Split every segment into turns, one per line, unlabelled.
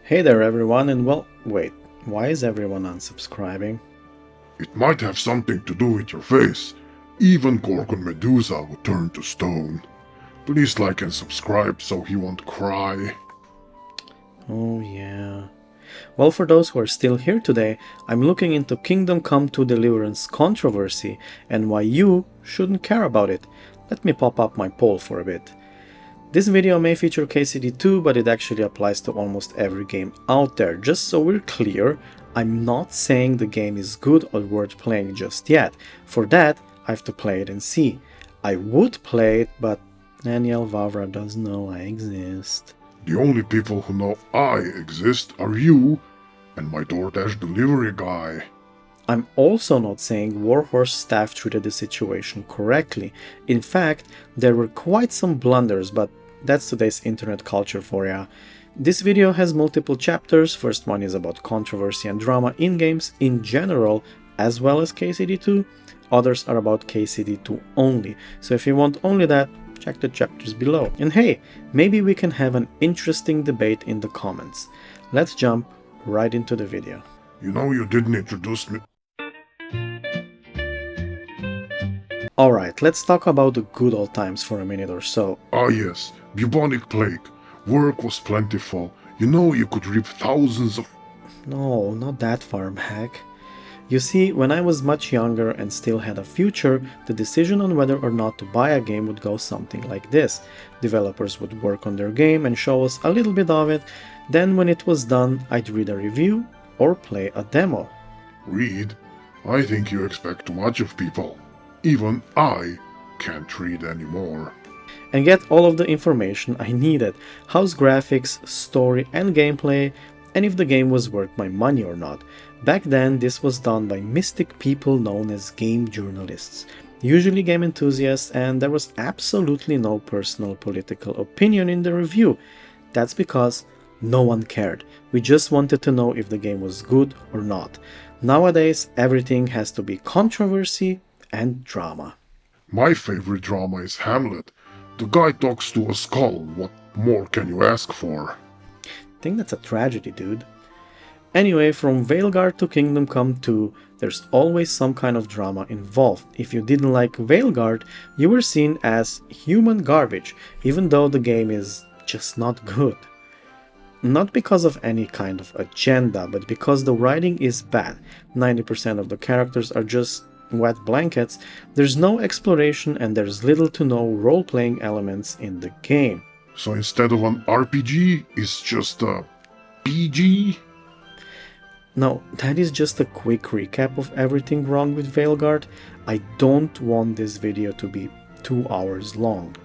Hey there everyone, and well, wait, why is everyone unsubscribing?
It might have something to do with your face. Even Gorgon Medusa would turn to stone. Please like and subscribe so he won't cry.
Oh yeah. Well, for those who are still here today, I'm looking into Kingdom Come 2 Deliverance controversy and why you shouldn't care about it. Let me pop up my poll for a bit. This video may feature KCD2, but it actually applies to almost every game out there. Just so we're clear, I'm not saying the game is good or worth playing just yet. For that, I have to play it and see. I would play it, but Daniel Vavra doesn't know I exist.
The only people who know I exist are you and my DoorDash delivery guy.
I'm also not saying Warhorse staff treated the situation correctly. In fact, there were quite some blunders, but that's today's internet culture for ya. This video has multiple chapters. First one is about controversy and drama in games in general, as well as KCD2. Others are about KCD2 only, so if you want only that, check the chapters below. And hey, maybe we can have an interesting debate in the comments. Let's jump right into the video.
You know you didn't introduce me.
Alright, let's talk about the good old times for a minute or so.
Ah yes, bubonic plague. Work was plentiful. You know you could reap thousands of...
No, not that far back. You see, when I was much younger and still had a future, the decision on whether or not to buy a game would go something like this. Developers would work on their game and show us a little bit of it, then when it was done, I'd read a review or play a demo.
Read? I think you expect too much of people. Even I can't read anymore.
And get all of the information I needed, how's graphics, story and gameplay, and if the game was worth my money or not. Back then this was done by mystic people known as game journalists, usually game enthusiasts, and there was absolutely no personal political opinion in the review. That's because no one cared. We just wanted to know if the game was good or not. Nowadays everything has to be controversy and drama.
My favorite drama is Hamlet. The guy talks to a skull. What more can you ask for?
I think that's a tragedy, dude. Anyway, from Veilguard to Kingdom Come 2, there's always some kind of drama involved. If you didn't like Veilguard, you were seen as human garbage, even though the game is just not good. Not because of any kind of agenda, but because the writing is bad. 90% of the characters are just wet blankets, there's no exploration and there's little to no role-playing elements in the game.
So instead of an RPG, it's just a PG?
No, that is just a quick recap of everything wrong with Veilguard. I don't want this video to be 2 hours long.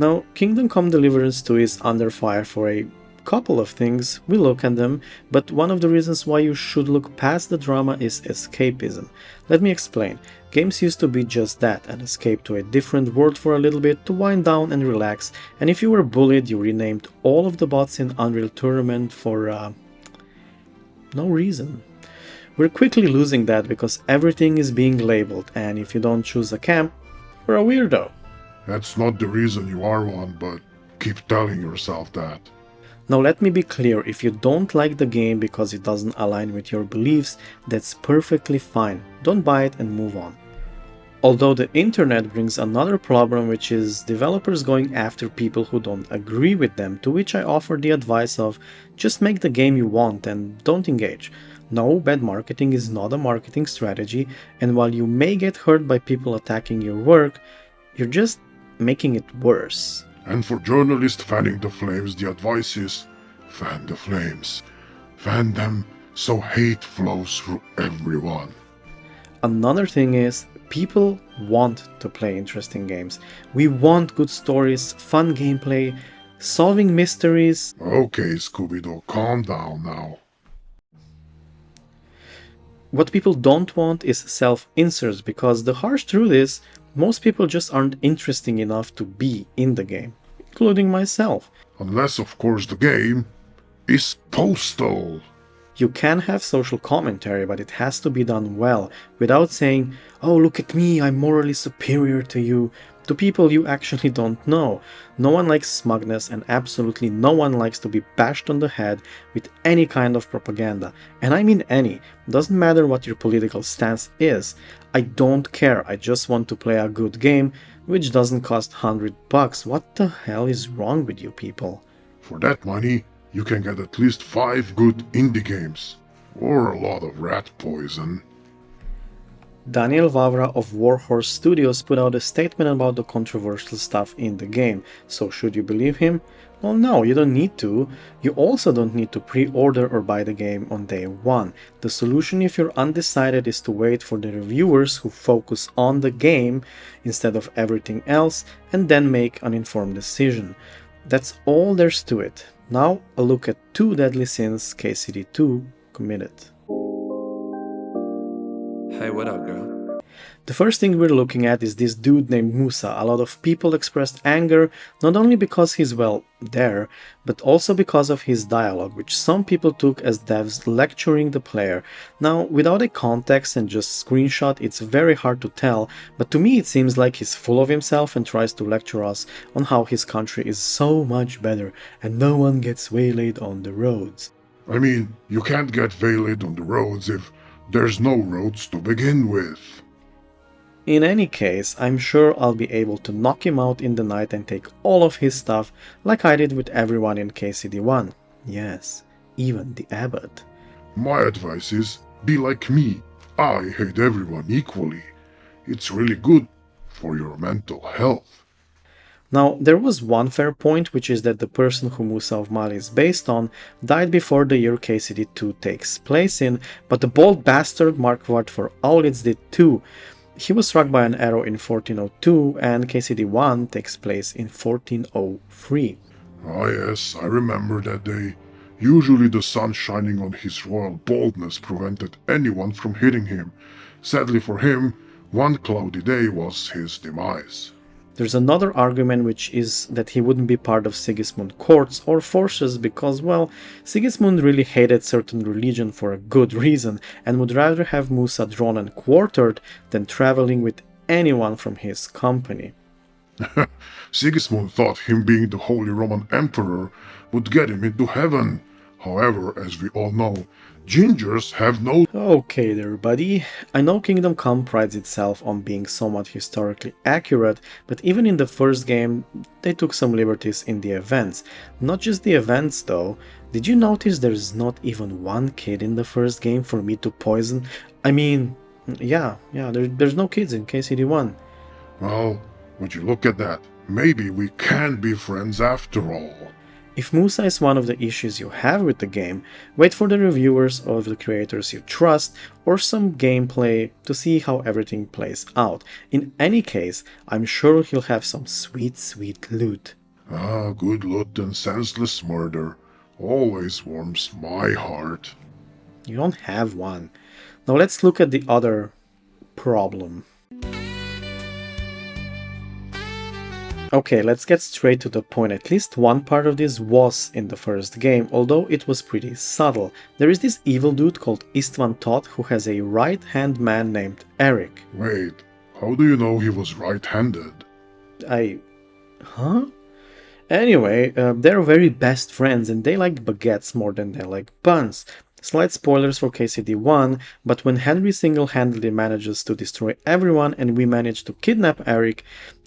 Now, Kingdom Come Deliverance 2 is under fire for a couple of things. We look at them, but one of the reasons why you should look past the drama is escapism. Let me explain. Games used to be just that, an escape to a different world for a little bit, to wind down and relax, and if you were bullied, you renamed all of the bots in Unreal Tournament for no reason. We're quickly losing that because everything is being labeled, and if you don't choose a camp, you're a weirdo.
That's not the reason you are one, but keep telling yourself that.
Now let me be clear, if you don't like the game because it doesn't align with your beliefs, that's perfectly fine. Don't buy it and move on. Although the internet brings another problem, which is developers going after people who don't agree with them, to which I offer the advice of just make the game you want and don't engage. No, bad marketing is not a marketing strategy, and while you may get hurt by people attacking your work, you're just making it worse.
And for journalists fanning the flames, the advice is fan the flames. Fan them so hate flows through everyone.
Another thing is, people want to play interesting games. We want good stories, fun gameplay, solving mysteries.
Okay, Scooby-Doo, calm down now.
What people don't want is self-inserts, because the harsh truth is, most people just aren't interesting enough to be in the game, including myself.
Unless, of course, the game is postal.
You can have social commentary, but it has to be done well, without saying, oh look at me, I'm morally superior to you. to people you actually don't know. No one likes smugness, and absolutely no one likes to be bashed on the head with any kind of propaganda. And I mean any. Doesn't matter what your political stance is. I don't care, I just want to play a good game, which doesn't cost $100. What the hell is wrong with you people?
For that money, you can get at least 5 good indie games. Or a lot of rat poison.
Daniel Vavra of Warhorse Studios put out a statement about the controversial stuff in the game, so should you believe him? Well, no, you don't need to. You also don't need to pre-order or buy the game on day one. The solution if you're undecided is to wait for the reviewers who focus on the game instead of everything else and then make an informed decision. That's all there's to it. Now a look at 2 deadly sins KCD2 committed.
Hey, what up, girl?
The first thing we're looking at is this dude named Musa. A lot of people expressed anger, not only because he's, well, there, but also because of his dialogue, which some people took as devs lecturing the player. Now, without a context and just screenshot, it's very hard to tell, but to me it seems like he's full of himself and tries to lecture us on how his country is so much better and no one gets waylaid on the roads.
I mean, you can't get waylaid on the roads if there's no roads to begin with.
In any case, I'm sure I'll be able to knock him out in the night and take all of his stuff like I did with everyone in KCD1. Yes, even the abbot.
My advice is, be like me. I hate everyone equally. It's really good for your mental health.
Now, there was one fair point, which is that the person who Musa of Mali is based on died before the year KCD2 takes place in, but the bold bastard Marquardt for Aulitz did too. He was struck by an arrow in 1402 and KCD1 takes place in 1403.
Ah yes, I remember that day. Usually the sun shining on his royal boldness prevented anyone from hitting him. Sadly for him, one cloudy day was his demise.
There's another argument, which is that he wouldn't be part of Sigismund courts or forces because, well, Sigismund really hated certain religion for a good reason and would rather have Musa drawn and quartered than traveling with anyone from his company.
Sigismund thought him being the Holy Roman Emperor would get him into heaven. However, as we all know, gingers have no...
Okay there, buddy. I know Kingdom Come prides itself on being somewhat historically accurate, but even in the first game, they took some liberties in the events. Not just the events though. Did you notice there's not even one kid in the first game for me to poison? I mean, yeah, there's no kids in KCD1.
Well, would you look at that? Maybe we can be friends after all.
If Musa is one of the issues you have with the game, wait for the reviewers or the creators you trust or some gameplay to see how everything plays out. In any case, I'm sure he'll have some sweet loot.
Ah, good loot and senseless murder always warms my heart.
You don't have one. Now let's look at the other problem. Okay, let's get straight to the point. At least one part of this was in the first game, although it was pretty subtle. There is this evil dude called Istvan who has a right-hand man named Erik.
Wait, how do you know he was right-handed?
Huh? Anyway, they're very best friends and they like baguettes more than they like buns. Slight spoilers for KCD1, but when Henry single-handedly manages to destroy everyone and we manage to kidnap Erik,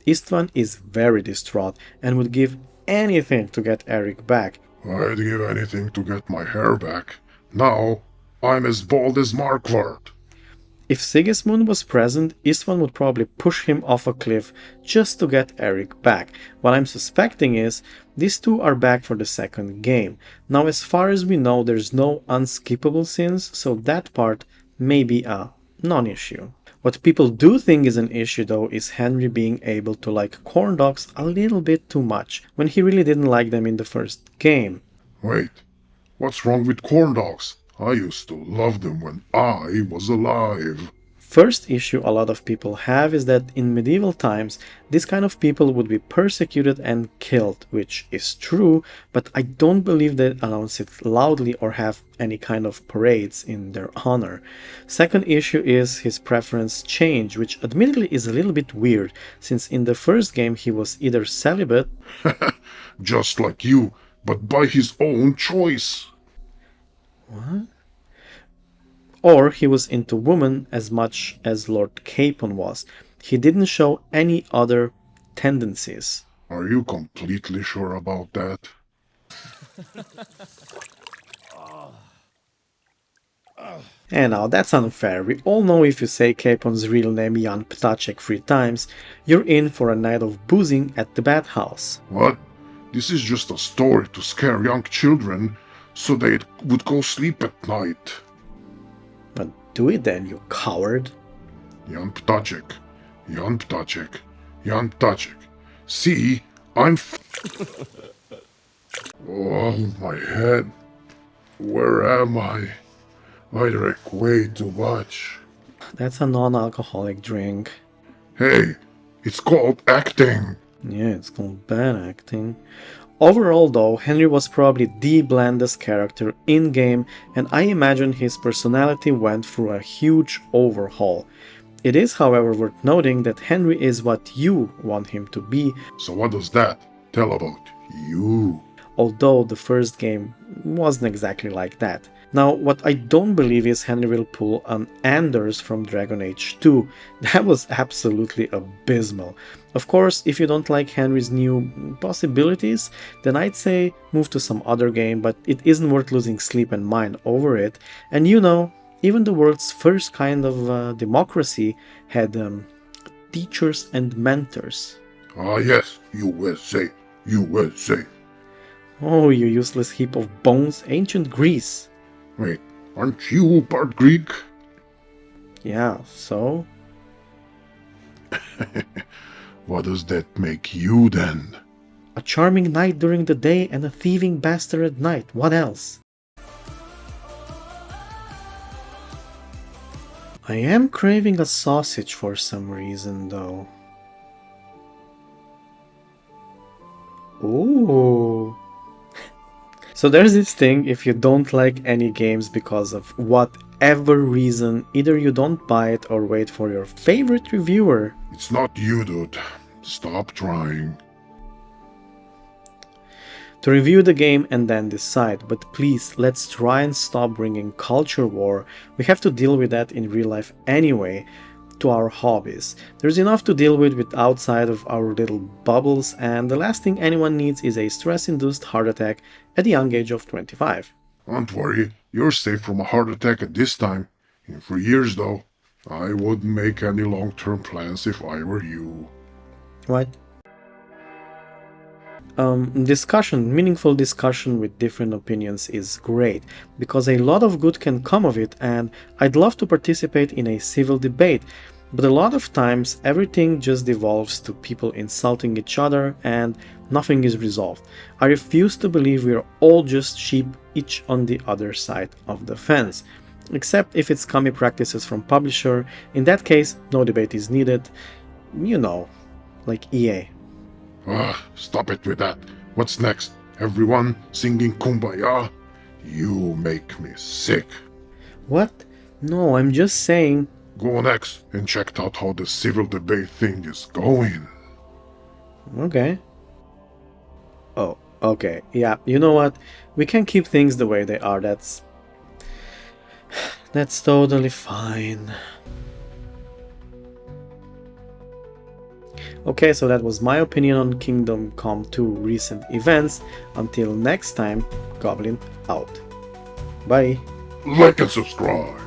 Istvan is very distraught and would give anything to get Erik back.
I'd give anything to get my hair back. Now, I'm as bald as Marquardt.
If Sigismund was present, Istvan would probably push him off a cliff just to get Erik back. What I'm suspecting is, these two are back for the second game. Now as far as we know, there's no unskippable sins, so that part may be a non-issue. What people do think is an issue though is Henry being able to like Corndogs a little bit too much, when he really didn't like them in the first game.
Wait, what's wrong with Corndogs? I used to love them when I was alive.
First issue a lot of people have is that in medieval times, this kind of people would be persecuted and killed, which is true, but I don't believe they announce it loudly or have any kind of parades in their honor. Second issue is his preference change, which admittedly is a little bit weird, since in the first game he was either celibate,
Just like you, but by his own choice.
what? Or he was into women as much as Lord Capon was. He didn't show any other tendencies.
Are you completely sure about that?
And now that's unfair. We all know if you say Capon's real name Jan Ptacek 3 times, you're in for a night of boozing at the bathhouse.
What? This is just a story to scare young children so they would go sleep at night.
But do it then, you coward.
Jan Ptacek, Jan Ptacek, Jan Ptacek. See, Oh, my head. Where am I? I drank way too much.
That's a non-alcoholic drink.
Hey, it's called acting.
Yeah, it's called bad acting. Overall though, Henry was probably the blandest character in-game, and I imagine his personality went through a huge overhaul. It is however worth noting that Henry is what you want him to be,
So what does that tell about you?
although the first game wasn't exactly like that. Now, what I don't believe is Henry will pull an Anders from Dragon Age 2. That was absolutely abysmal. Of course, if you don't like Henry's new possibilities, then I'd say move to some other game, but it isn't worth losing sleep and mind over it. And you know, even the world's first kind of democracy had teachers and mentors.
Ah yes, USA, USA.
Oh, you useless heap of bones, ancient Greece.
Wait, aren't you part Greek?
Yeah, so?
What does that make you then?
A charming knight during the day and a thieving bastard at night. What else? I am craving a sausage for some reason, though. Ooh. So there's this thing, if you don't like any games because of whatever reason, either you don't buy it or wait for your favorite reviewer.
It's not you, dude. Stop trying.
To review the game and then decide, but please, let's try and stop bringing culture war. We have to deal with that in real life anyway, to our hobbies. There's enough to deal with outside of our little bubbles, and the last thing anyone needs is a stress-induced heart attack at the young age of 25.
Don't worry, you're safe from a heart attack at this time. In 3 years, though, I wouldn't make any long-term plans if I were you.
What? Meaningful discussion with different opinions is great, because a lot of good can come of it, and I'd love to participate in a civil debate, but a lot of times everything just devolves to people insulting each other and nothing is resolved. I refuse to believe we're all just sheep, each on the other side of the fence. Except if it's commie practices from publisher, in that case no debate is needed, you know, like EA.
Stop it with that. What's next? Everyone singing Kumbaya? You make me sick.
What? No, I'm just saying.
Go on X and check out how the civil debate thing is going.
Okay. Oh, okay. Yeah, you know what? We can keep things the way they are. That's totally fine. Okay, so that was my opinion on Kingdom Come 2 recent events. Until next time, Goblin out. Bye.
Like and subscribe.